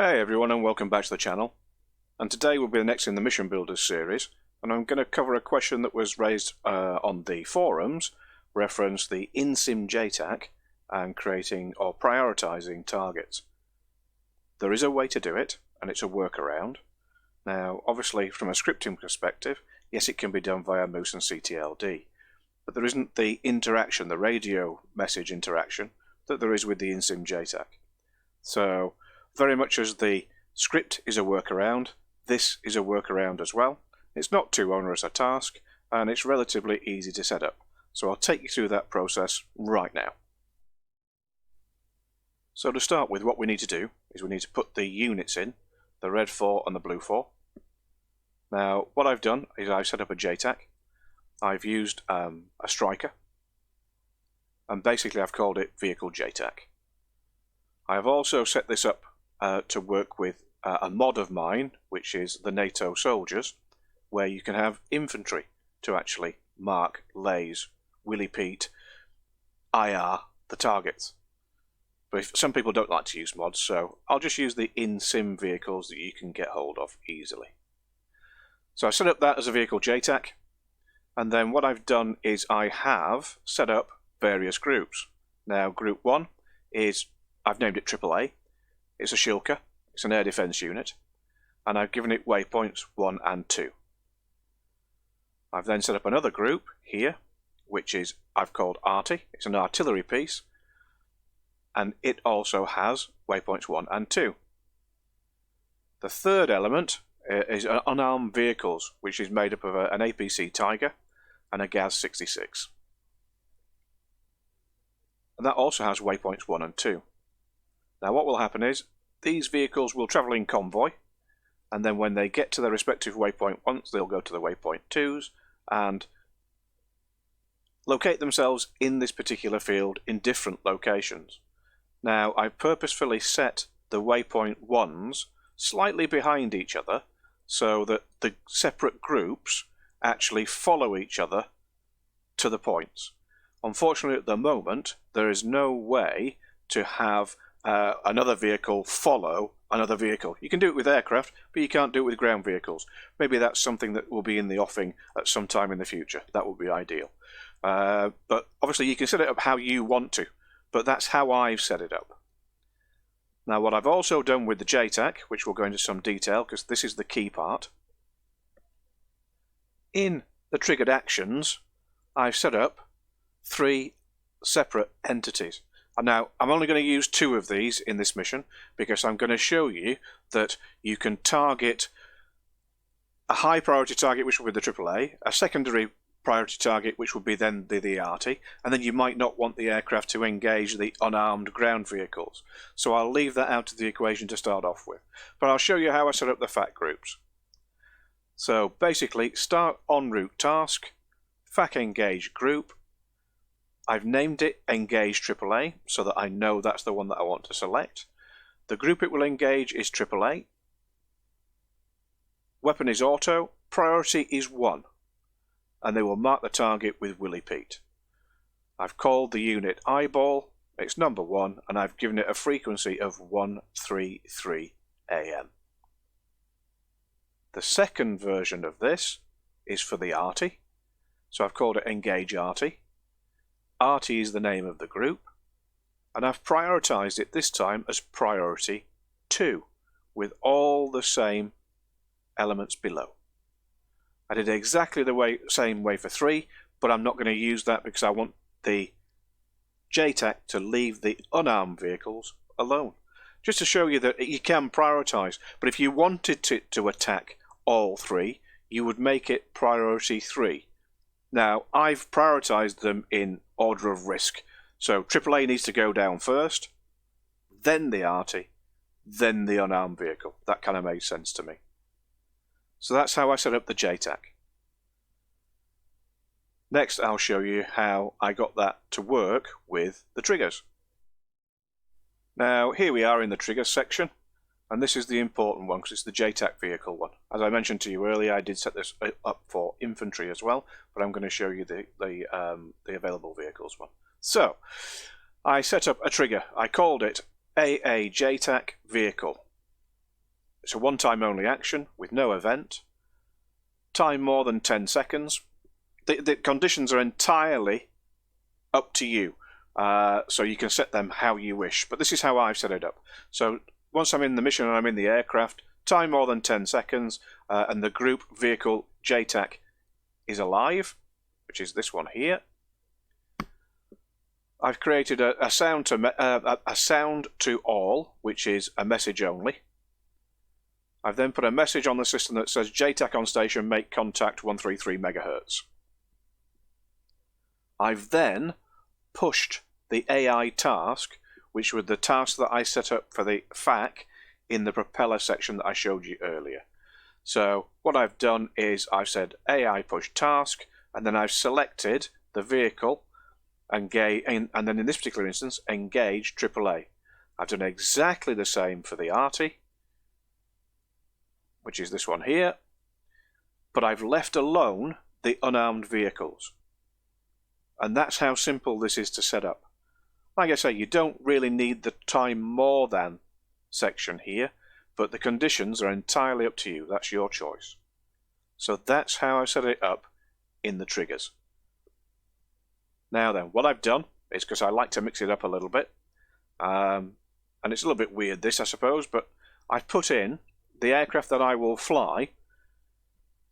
Hey everyone, and welcome back to the channel. And today will be the next in the Mission Builders series, and I'm going to cover a question that was raised on the forums, reference the in-sim Jtac and creating or prioritizing targets. There is a way to do it, and it's a workaround. Now, obviously, from a scripting perspective, yes, it can be done via Moose and CTLD, but there isn't the interaction, the radio message interaction, that there is with the in-sim Jtac. So, very much as the script is a workaround, this is a workaround as well. It's not too onerous a task, and it's relatively easy to set up. So I'll take you through that process right now. So to start with, what we need to do is we need to put the units in, the red 4 and the blue 4. Now, what I've done is I've set up a Jtac. I've used a striker, and basically I've called it Vehicle Jtac. I've also set this up to work with a mod of mine, which is the NATO soldiers, where you can have infantry to actually mark, laze, Willy Pete, IR the targets. But some people don't like to use mods, so I'll just use the in-sim vehicles that you can get hold of easily. So I set up that as a Vehicle Jtac, and then what I've done is I have set up various groups. Now, group 1 is, I've named it AAA. It's a Shilka, it's an air defence unit, and I've given it waypoints 1 and 2. I've then set up another group here, which is I've called Arty. It's an artillery piece, and it also has waypoints 1 and 2. The third element is unarmed vehicles, which is made up of an APC Tiger and a Gaz 66. And that also has waypoints 1 and 2. Now what will happen is, these vehicles will travel in convoy, and then when they get to their respective waypoint 1s, they'll go to the waypoint 2s, and locate themselves in this particular field in different locations. Now I purposefully set the waypoint 1s slightly behind each other, so that the separate groups actually follow each other to the points. Unfortunately at the moment, there is no way to have another vehicle follow another vehicle. You can do it with aircraft, but you can't do it with ground vehicles. Maybe that's something that will be in the offing at some time in the future. That would be ideal. But obviously you can set it up how you want to, but that's how I've set it up. Now what I've also done with the Jtac, which we'll go into some detail because this is the key part, in the triggered actions I've set up 3 separate entities. Now, I'm only going to use 2 of these in this mission because I'm going to show you that you can target a high priority target, which will be the AAA, a secondary priority target, which will be then the Arty, and then you might not want the aircraft to engage the unarmed ground vehicles. So I'll leave that out of the equation to start off with. But I'll show you how I set up the FAC groups. So basically, start en route task, FAC engage group. I've named it Engage AAA so that I know that's the one that I want to select. The group it will engage is AAA. Weapon is auto. Priority is 1. And they will mark the target with Willy Pete. I've called the unit Eyeball. It's number 1, and I've given it a frequency of 133 AM. The second version of this is for the Arty. So I've called it Engage Arty. Arty is the name of the group, and I've prioritized it this time as priority 2 with all the same elements below. I did exactly the same way for 3, but I'm not going to use that because I want the Jtac to leave the unarmed vehicles alone. Just to show you that you can prioritize, but if you wanted to attack all 3, you would make it priority 3. Now, I've prioritized them in order of risk. So AAA needs to go down first, then the Arty, then the unarmed vehicle. That kind of made sense to me. So that's how I set up the Jtac. Next, I'll show you how I got that to work with the triggers. Now, here we are in the triggers section. And this is the important one because it's the Jtac vehicle one. As I mentioned to you earlier, I did set this up for infantry as well, but I'm going to show you the available vehicles one. So, I set up a trigger. I called it AA Jtac vehicle. It's a one-time only action with no event. Time more than 10 seconds. The conditions are entirely up to you. So you can set them how you wish. But this is how I've set it up. So once I'm in the mission and I'm in the aircraft, time more than 10 seconds, and the group vehicle Jtac is alive, which is this one here. I've created a sound to all, which is a message only. I've then put a message on the system that says Jtac on station, make contact 133 MHz. I've then pushed the AI task, which was the task that I set up for the FAC in the propeller section that I showed you earlier. So what I've done is I've said AI push task, and then I've selected the vehicle, and then in this particular instance, engage AAA. I've done exactly the same for the ARTI, which is this one here, but I've left alone the unarmed vehicles. And that's how simple this is to set up. Like I say, you don't really need the time more than section here, but the conditions are entirely up to you. That's your choice. So that's how I set it up in the triggers. Now then, what I've done is, because I like to mix it up a little bit, and it's a little bit weird this, I suppose, but I've put in the aircraft that I will fly,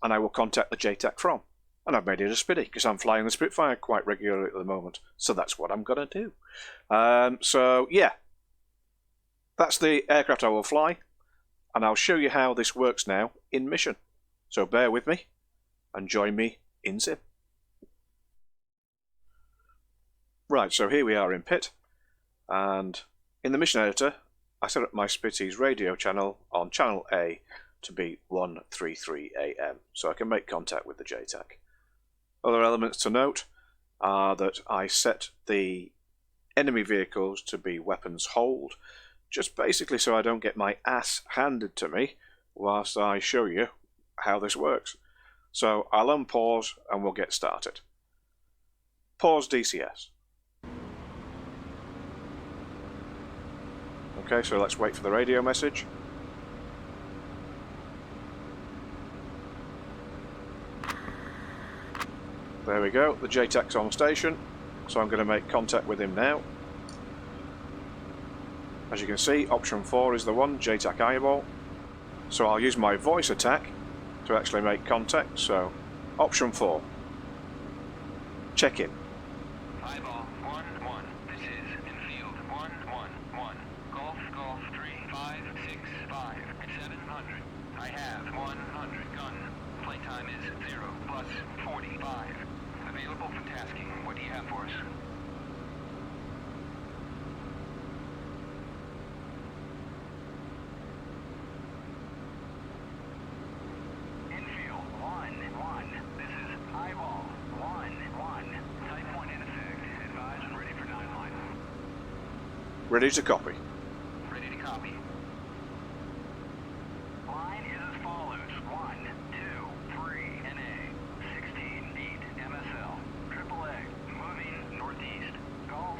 and I will contact the Jtac from. And I've made it a Spitty, because I'm flying the Spitfire quite regularly at the moment. So that's what I'm going to do. So yeah, that's the aircraft I will fly, and I'll show you how this works now in mission. So bear with me, and join me in Zim. Right, so here we are in pit, and in the mission editor, I set up my Spitty's radio channel on channel A to be 133 AM, so I can make contact with the Jtac. Other elements to note are that I set the enemy vehicles to be weapons hold, just basically so I don't get my ass handed to me whilst I show you how this works. So I'll unpause and we'll get started. Pause DCS. Okay, so let's wait for the radio message. There we go, the Jtac's on station, so I'm going to make contact with him now. As you can see, option 4 is the one, Jtac eyeball. So I'll use my voice attack to actually make contact, so option 4. Check in. Eyeball 1-1, this is infield 1-1-1, Golf 3-5-6-5 at 700. I have 100 gun. Flight time is 0 plus 45. Available for tasking. What do you have for us? Infield 1-1, this is eyeball 1-1. Type point in effect. Advise and ready for 9-line. Ready to copy. Ready to copy. Line is as follows. 1, 2, 3, NA, 16, 8, MSL, AAA, moving northeast. Golf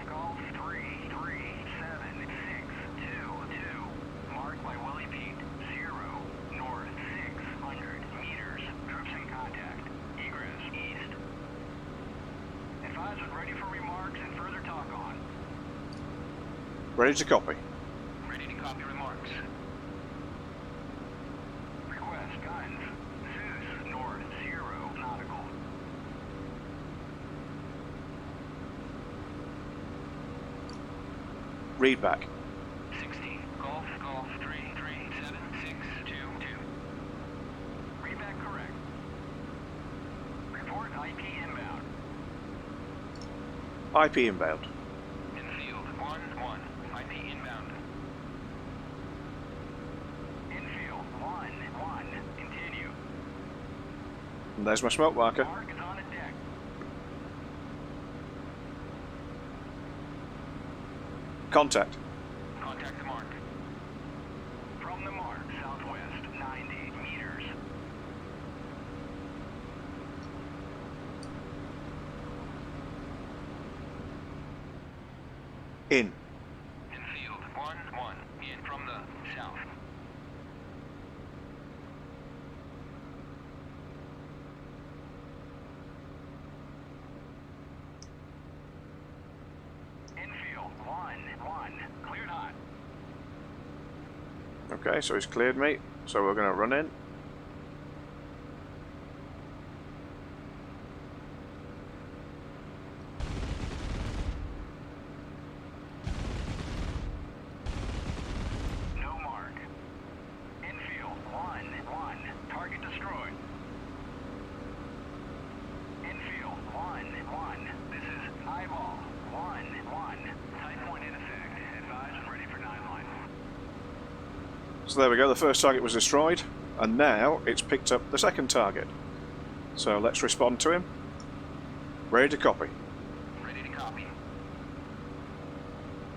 3, 3, 7, 6, 2, 2. Marked by Willie Pete, 0, north, 600 meters. Troops in contact. Egress east. Advise and ready for remarks and further talk on. Ready to copy. Ready to copy remarks. Request guns. Zeus, north, 0, nautical. Read back. 16, Golf 33762. Read back correct. Report IP inbound. IP inbound. Infield 1-1, IP inbound. Infield 1-1, continue. And there's my smoke marker. Mark is on the deck. Contact. Contact the mark. From the mark, southwest, 90 meters. In. Infield 1-1, in from the south. Okay, so he's cleared me, so we're going to run in. No mark. Infield 1-1. Target destroyed. Infield 1-1. This is eyeball 1-1. Tight point in effect. Advise and ready for 9 line. So there we go, the first target was destroyed, and now it's picked up the second target. So let's respond to him. Ready to copy. Ready to copy.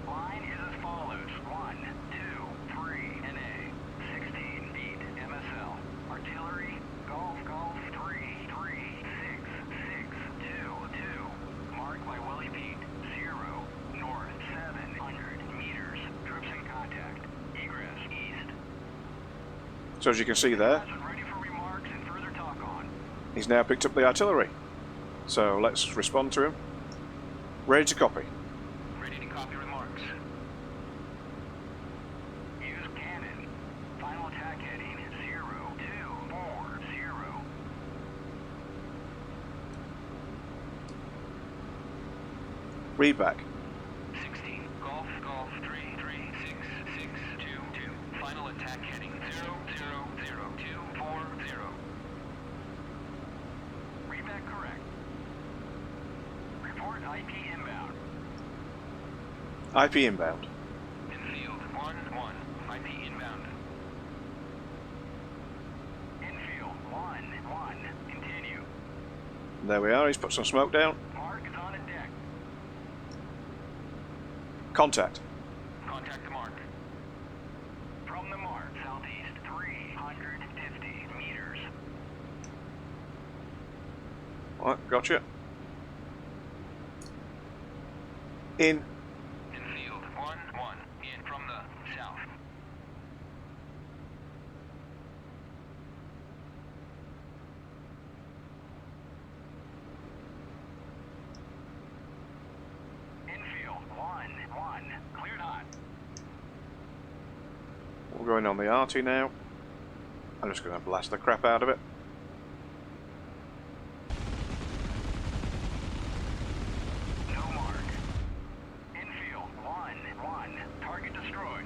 Line is as follows. 1, 2, 3, NA. 16 feet, MSL. Artillery, golf, 3, 6, 2, 2. Marked by Willie Pete. 0, north, 700 meters. Troops in contact. Egress, east. So as you can see there, Ready for remarks and further talk on. he's now picked up the artillery. So let's respond to him. Ready to copy. Ready to copy remarks. Use cannon. Final attack heading 0, 2, 4, 0. Read back. 16. Golf, 3, 6, 2, 2. Final attack heading 0, 0, 0, 2, 4, 0. Read back correct. Report IP inbound. IP inbound. Infield 1-1. IP inbound. Infield 1-1. Continue. There we are, he's put some smoke down. Mark is on a deck. Contact. Contact the mark. From the mark, southeast 350 meters. Alright, gotcha. In. Infield 1-1. In from the south. Infield 1-1. Cleared hot. We're going on the RT now. I'm just going to blast the crap out of it. No mark. Infield 1-1. Target destroyed.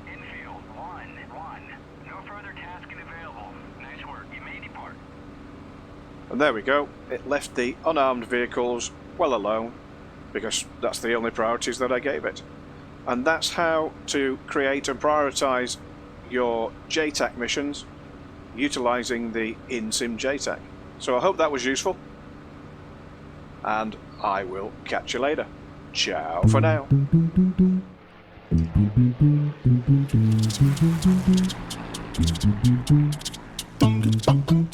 Infield 1-1. No further tasking available. Nice work. You may depart. And there we go. It left the unarmed vehicles well alone, because that's the only priorities that I gave it. And that's how to create and prioritize your Jtac missions utilizing the in-sim Jtac. So I hope that was useful, and I will catch you later. Ciao for now. Bum, bum, bum.